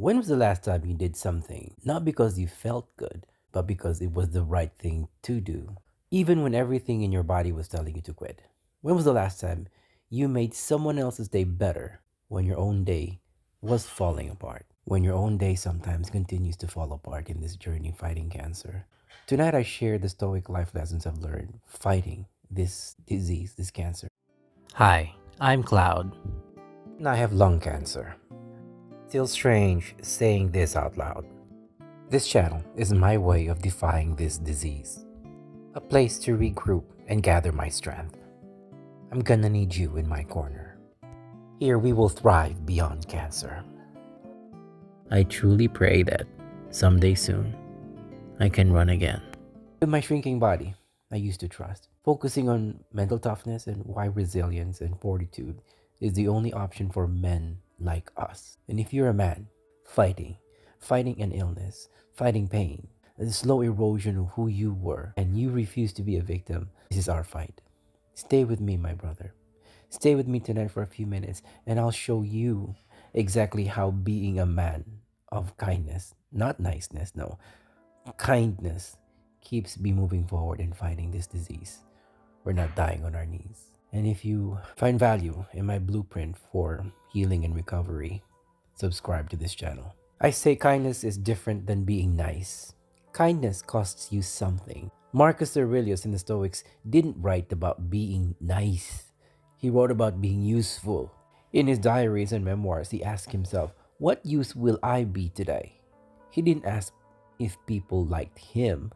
When was the last time you did something not because you felt good, but because it was the right thing to do? Even when everything in your body was telling you to quit. When was the last time you made someone else's day better when your own day was falling apart? When your own day sometimes continues to fall apart in this journey fighting cancer. Tonight I share the Stoic life lessons I've learned fighting this disease, this cancer. Hi, I'm Cloud, and I have lung cancer. Feels strange saying this out loud. This channel is my way of defying this disease, a place to regroup and gather my strength. I'm gonna need you in my corner. Here we will thrive beyond cancer. I truly pray that someday soon I can run again. With my shrinking body, I used to trust, focusing on mental toughness and why resilience and fortitude is the only option for men like us. And if you're a man fighting an illness, fighting pain, the slow erosion of who you were, and you refuse to be a victim, this is our fight. Stay with me, my brother. Stay with me tonight for a few minutes, and I'll show you exactly how being a man of kindness, not niceness, no, kindness, keeps me moving forward in fighting this disease. We're not dying on our knees. And if you find value in my blueprint for healing and recovery, subscribe to this channel. I say kindness is different than being nice. Kindness costs you something. Marcus Aurelius in the Stoics didn't write about being nice. He wrote about being useful. In his diaries and memoirs, he asked himself, what use will I be today? He didn't ask if people liked him.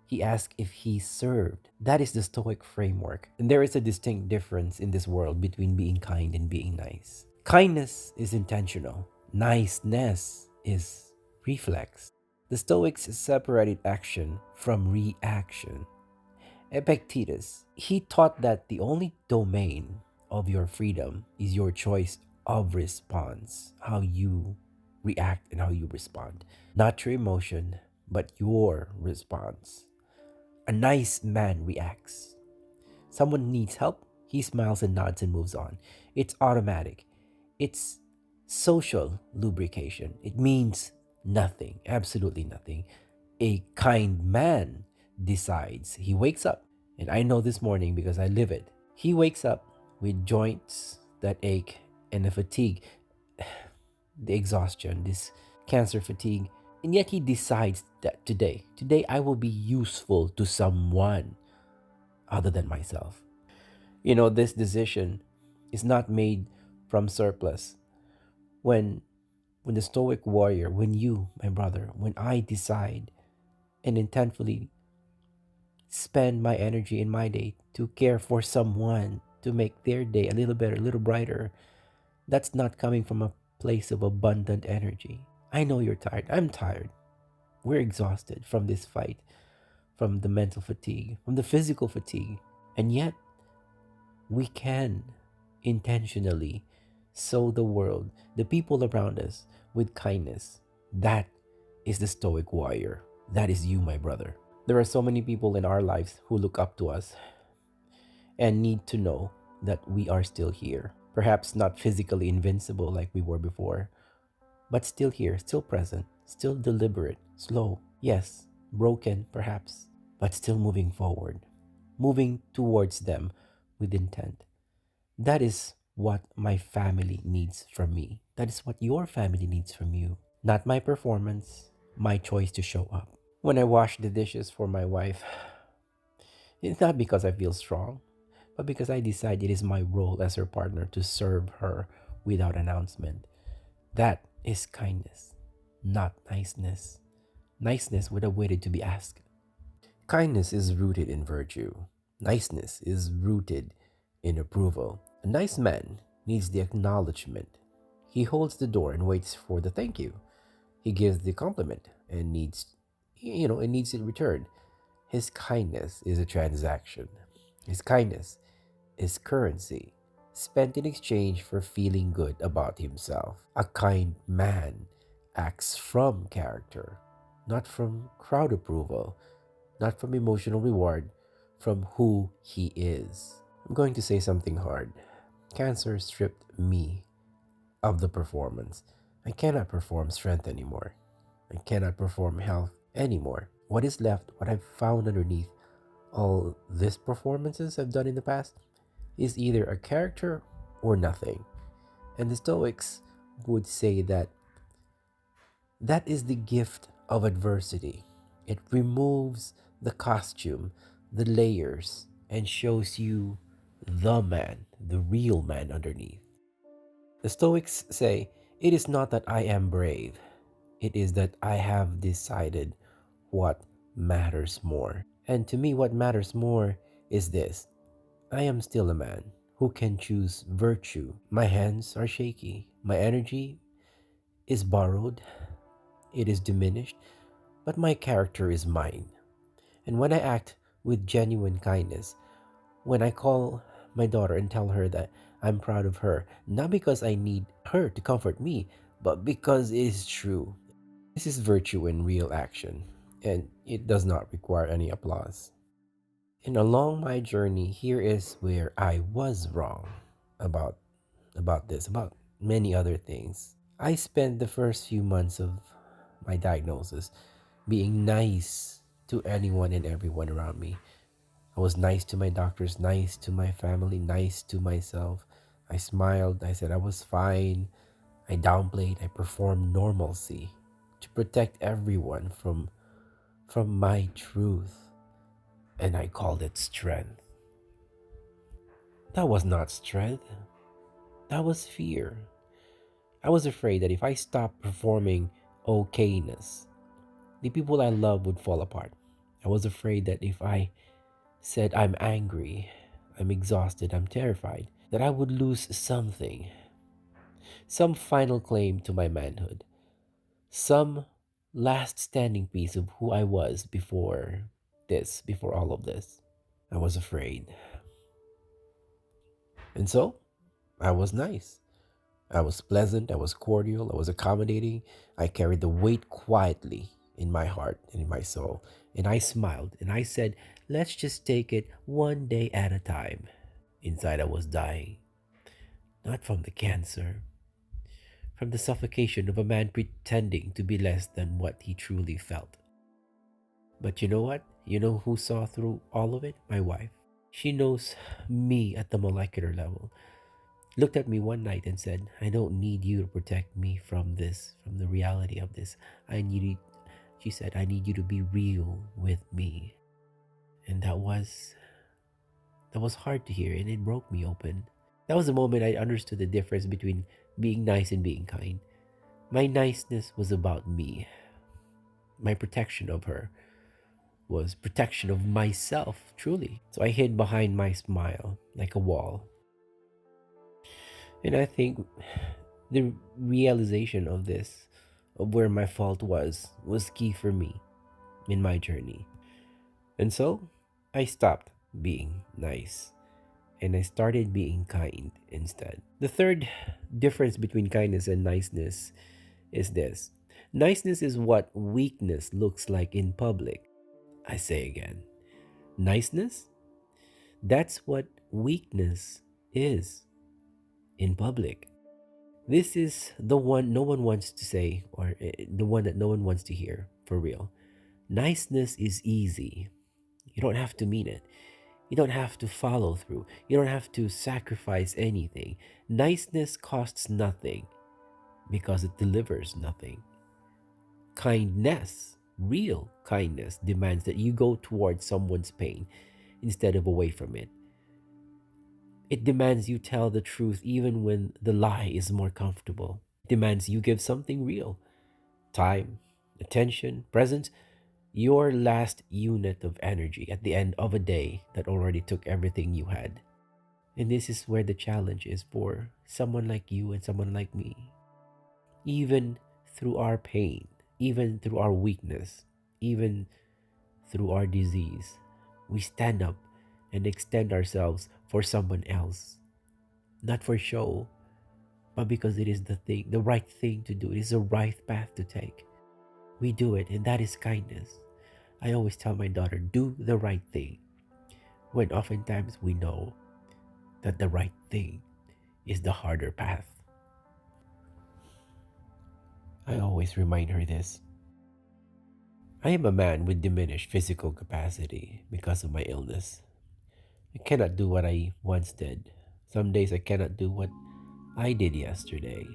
He asked if he served. That is the Stoic framework. And there is a distinct difference in this world between being kind and being nice. Kindness is intentional. Niceness is reflex. The Stoics separated action from reaction. Epictetus, he taught that the only domain of your freedom is your choice of response, how you react and how you respond. Not your emotion, but your response. A nice man reacts. Someone needs help, he smiles and nods and moves on. It's automatic. It's social lubrication. It means nothing, absolutely nothing. A kind man decides. He wakes up, and I know this morning because I live it. He wakes up with joints that ache and a fatigue, the exhaustion, this cancer fatigue. And yet he decides that today I will be useful to someone other than myself. This decision is not made from surplus. When the Stoic warrior, when you, my brother, when I decide and intentfully spend my energy in my day to care for someone, to make their day a little better, a little brighter, that's not coming from a place of abundant energy. I know you're tired. I'm tired. We're exhausted from this fight, from the mental fatigue, from the physical fatigue. And yet, we can intentionally sow the world, the people around us, with kindness. That is the Stoic warrior. That is you, my brother. There are so many people in our lives who look up to us and need to know that we are still here. Perhaps not physically invincible like we were before, but still here, still present, still deliberate, slow, yes, broken perhaps, but still moving forward, moving towards them with intent. That is what my family needs from me. That is what your family needs from you. Not my performance, my choice to show up. When I wash the dishes for my wife, it's not because I feel strong, but because I decide it is my role as her partner to serve her without announcement. That is kindness, not niceness. Niceness would have waited to be asked. Kindness is rooted in virtue. Niceness is rooted in approval. A nice man needs the acknowledgement. He holds the door and waits for the thank you. He gives the compliment and needs it returned. His kindness is a transaction. His kindness is currency, spent in exchange for feeling good about himself. A kind man acts from character, not from crowd approval, not from emotional reward, from who he is. I'm going to say something hard. Cancer stripped me of the performance. I cannot perform strength anymore. I cannot perform health anymore. What is left, what I've found underneath all these performances I've done in the past, is either a character or nothing. And the Stoics would say that that is the gift of adversity. It removes the costume, the layers, and shows you the man, the real man underneath. The Stoics say, it is not that I am brave, it is that I have decided what matters more. And to me, what matters more is this: I am still a man who can choose virtue. My hands are shaky, my energy is borrowed, it is diminished, but my character is mine. And when I act with genuine kindness, when I call my daughter and tell her that I'm proud of her, not because I need her to comfort me, but because it is true. This is virtue in real action, and it does not require any applause. And along my journey, here is where I was wrong about about many other things. I spent the first few months of my diagnosis being nice to anyone and everyone around me. I was nice to my doctors, nice to my family, nice to myself. I smiled, I said I was fine. I downplayed, I performed normalcy to protect everyone from my truth, and I called it strength. That was not strength, that was fear. I was afraid that if I stopped performing okayness, the people I love would fall apart. I was afraid that if I said I'm angry, I'm exhausted, I'm terrified, that I would lose something, some final claim to my manhood, some last standing piece of who I was before all of this. I was afraid. And so I was nice. I was pleasant, I was cordial, I was accommodating. I carried the weight quietly in my heart and in my soul. And I smiled and I said, let's just take it one day at a time. Inside, I was dying, not from the cancer, from the suffocation of a man pretending to be less than what he truly felt. But you know what? You know who saw through all of it? My wife. She knows me at the molecular level. Looked at me one night and said, I don't need you to protect me from this, from the reality of this. I need you, she said, I need you to be real with me. And that was hard to hear, and it broke me open. That was the moment I understood the difference between being nice and being kind. My niceness was about me. My protection of her was protection of myself, truly. So I hid behind my smile like a wall. And I think the realization of this, of where my fault was key for me in my journey. And so I stopped being nice and I started being kind instead. The third difference between kindness and niceness is this: niceness is what weakness looks like in public. I say again, niceness, that's what weakness is in public. This is the one no one wants to say, or the one that no one wants to hear for real. Niceness is easy. You don't have to mean it. You don't have to follow through. You don't have to sacrifice anything. Niceness costs nothing because it delivers nothing. Kindness, real kindness, demands that you go towards someone's pain instead of away from it. It demands you tell the truth even when the lie is more comfortable. It demands you give something real: time, attention, presence, your last unit of energy at the end of a day that already took everything you had. And this is where the challenge is for someone like you and someone like me. Even through our pain, even through our weakness, even through our disease, we stand up and extend ourselves for someone else, not for show, but because it is the right thing to do. It is the right path to take. We do it, and that is kindness. I always tell my daughter, do the right thing, when oftentimes we know that the right thing is the harder path. I always remind her this. I am a man with diminished physical capacity because of my illness. I cannot do what I once did. Some days I cannot do what I did yesterday.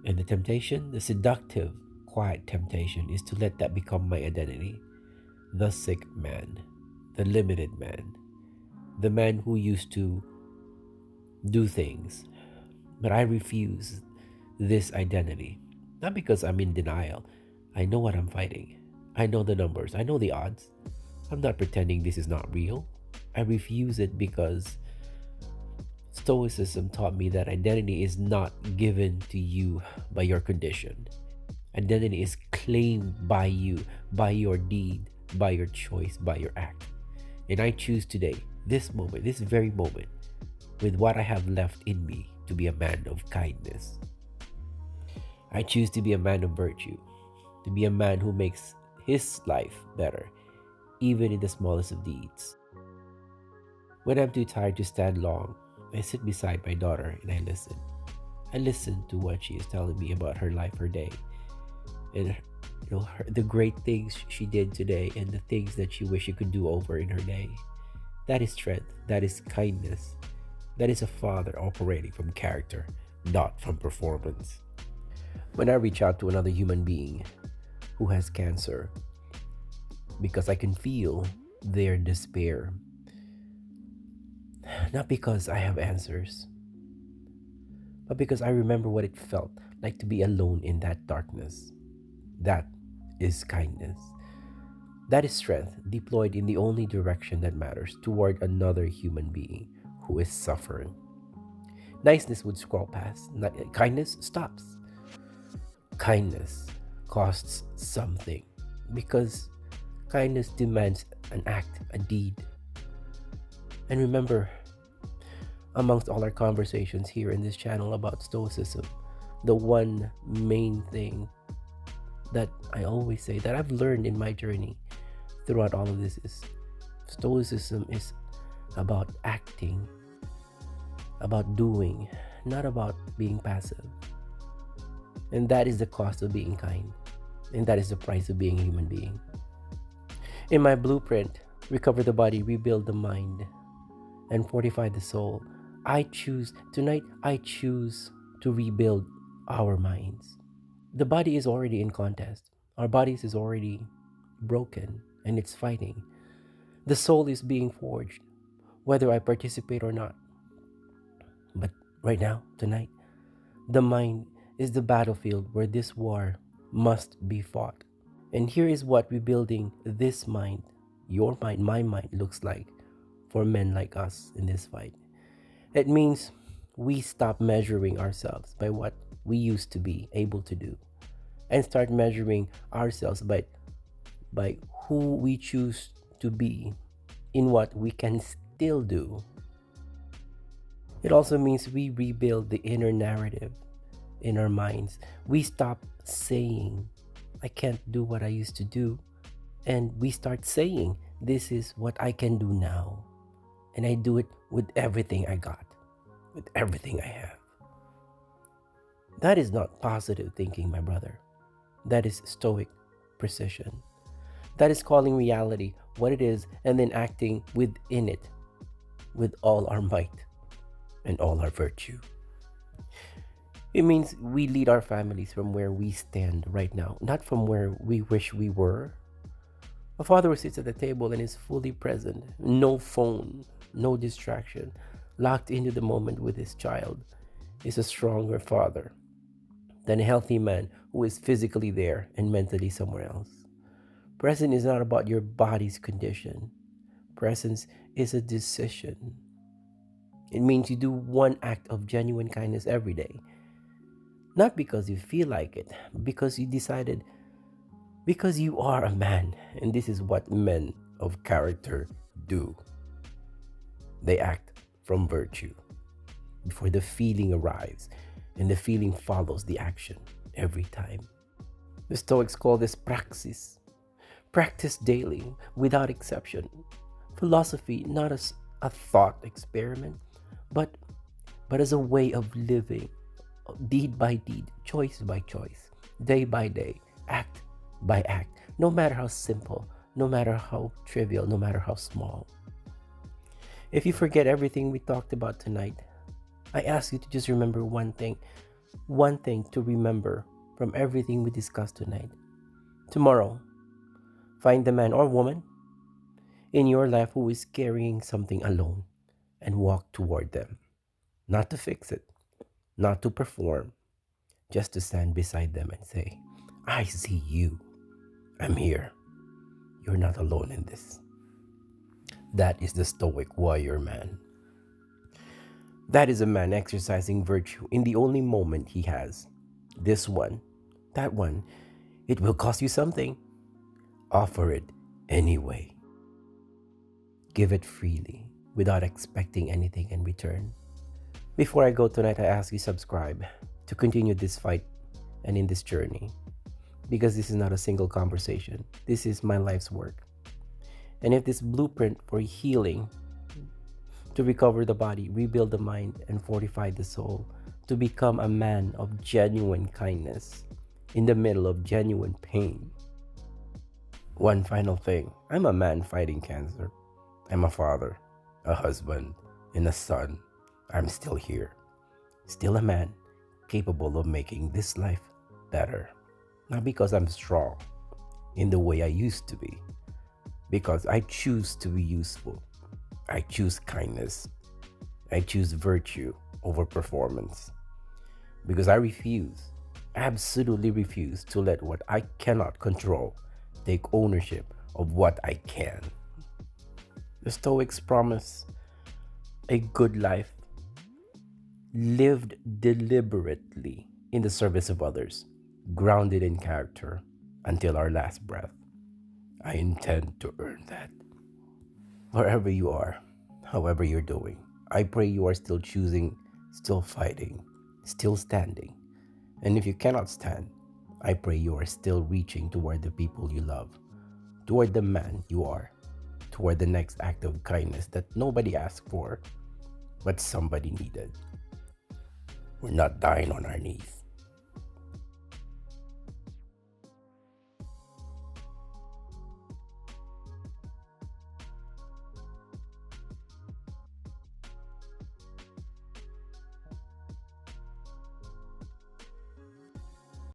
And the temptation, the seductive, quiet temptation, is to let that become my identity. The sick man, the limited man, the man who used to do things. But I refuse this identity. Not because I'm in denial. I know what I'm fighting. I know the numbers. I know the odds. I'm not pretending this is not real. I refuse it because Stoicism taught me that identity is not given to you by your condition. Identity is claimed by you, by your deed, by your choice, by your act. And I choose today, this moment, this very moment, with what I have left in me, to be a man of kindness. I choose to be a man of virtue, to be a man who makes his life better, even in the smallest of deeds. When I'm too tired to stand long, I sit beside my daughter and I listen. I listen to what she is telling me about her life, her day, and the great things she did today and the things that she wished she could do over in her day. That is strength. That is kindness. That is a father operating from character, not from performance. When I reach out to another human being who has cancer, because I can feel their despair, not because I have answers, but because I remember what it felt like to be alone in that darkness. That is kindness. That is strength deployed in the only direction that matters toward another human being who is suffering. Niceness would scroll past. Kindness stops. Kindness costs something because kindness demands an act, a deed. And remember, amongst all our conversations here in this channel about Stoicism, the one main thing that I always say that I've learned in my journey throughout all of this is Stoicism is about acting, about doing, not about being passive. And that is the cost of being kind. And that is the price of being a human being. In my blueprint, recover the body, rebuild the mind, and fortify the soul, I choose to rebuild our minds. The body is already in contest. Our bodies is already broken and it's fighting. The soul is being forged, whether I participate or not. But right now, tonight, the mind is the battlefield where this war must be fought. And here is what rebuilding this mind, your mind, my mind, looks like for men like us in this fight. It means we stop measuring ourselves by what we used to be able to do and start measuring ourselves by who we choose to be in what we can still do. It also means we rebuild the inner narrative in our minds. We stop saying, I can't do what I used to do. And we start saying, this is what I can do now. And I do it with everything I got, with everything I have. That is not positive thinking, my brother. That is Stoic precision. That is calling reality what it is and then acting within it with all our might and all our virtue. It means we lead our families from where we stand right now, not from where we wish we were. A father who sits at the table and is fully present, no phone, no distraction, locked into the moment with his child, is a stronger father than a healthy man who is physically there and mentally somewhere else. Presence is not about your body's condition. Presence is a decision. It means you do one act of genuine kindness every day. Not because you feel like it, because you decided, because you are a man, and this is what men of character do. They act from virtue before the feeling arrives, and the feeling follows the action every time. The Stoics call this praxis. Practice daily, without exception. Philosophy not as a thought experiment, but as a way of living, deed by deed, choice by choice, day by day, act by act, no matter how simple, no matter how trivial, no matter how small. If you forget everything we talked about tonight, I ask you to just remember one thing to remember from everything we discussed tonight. Tomorrow, find the man or woman in your life who is carrying something alone and walk toward them. Not to fix it, not to perform, just to stand beside them and say, I see you. I'm here. You're not alone in this. That is the Stoic warrior man. That is a man exercising virtue in the only moment he has. This one, that one, it will cost you something. Offer it anyway. Give it freely without expecting anything in return. Before I go tonight, I ask you subscribe to continue this fight and in this journey, because this is not a single conversation. This is my life's work. And if this blueprint for healing, to recover the body, rebuild the mind, and fortify the soul, to become a man of genuine kindness in the middle of genuine pain. One final thing, I'm a man fighting cancer. I'm a father, a husband, and a son. I'm still here. Still a man capable of making this life better. Not because I'm strong in the way I used to be, because I choose to be useful. I choose kindness. I choose virtue over performance. Because I refuse, absolutely refuse, to let what I cannot control take ownership of what I can. The Stoics promise a good life lived deliberately in the service of others, grounded in character until our last breath. I intend to earn that. Wherever you are, however you're doing, I pray you are still choosing, still fighting, still standing. And if you cannot stand, I pray you are still reaching toward the people you love, toward the man you are, toward the next act of kindness that nobody asked for, but somebody needed. We're not dying on our knees.